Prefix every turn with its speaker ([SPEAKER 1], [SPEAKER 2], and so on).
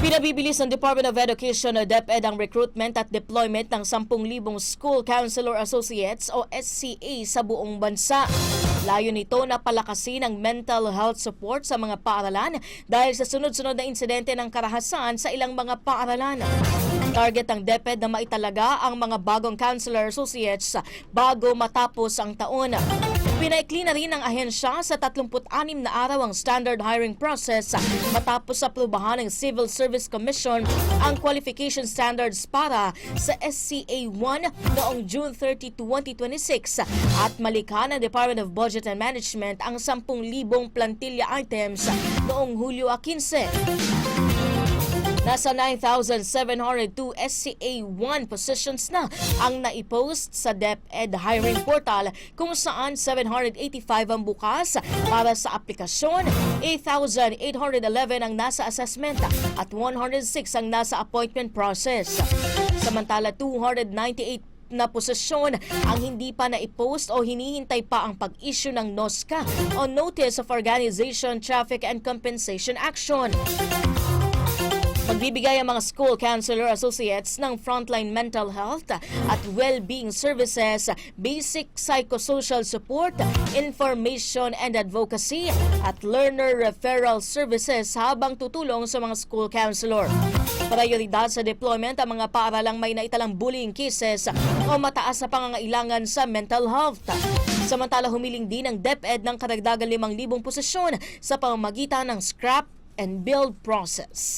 [SPEAKER 1] Pinabibilis ng Department of Education o DepEd ang recruitment at deployment ng 10,000 School Counselor Associates o SCA sa buong bansa. Layo nito na palakasin ang mental health support sa mga paaralan dahil sa sunod-sunod na insidente ng karahasan sa ilang mga paaralan. Target ng DepEd na maitalaga ang mga bagong Counselor Associates bago matapos ang taon. Pinaikli na rin ng ahensya sa 36 na araw ang standard hiring process matapos aprubahan ng Civil Service Commission ang qualification standards para sa SCA-1 noong June 30, 2026 at malikha ng Department of Budget and Management ang 10,000 plantilla items noong Hulyo 15. Nasa 9,702 SCA-1 positions na ang naipost sa DepEd hiring portal kung saan 785 ang bukas para sa aplikasyon, 8,811 ang nasa assessment at 106 ang nasa appointment process. Samantala 298 na posisyon ang hindi pa na-post o hinihintay pa ang pag-issue ng NOSCA o Notice of Organization, Traffic and Compensation Action. Magbibigay ang mga School Counselor Associates ng frontline mental health at well-being services, basic psychosocial support, information and advocacy at learner referral services habang tutulong sa mga school counselor. Prioridad sa deployment ang mga paaralang may naitalang bullying cases o mataas na pangangailangan sa mental health. Samantala humiling din ang DepEd ng karagdagan 5,000 posisyon sa pamamagitan ng scrap and build process.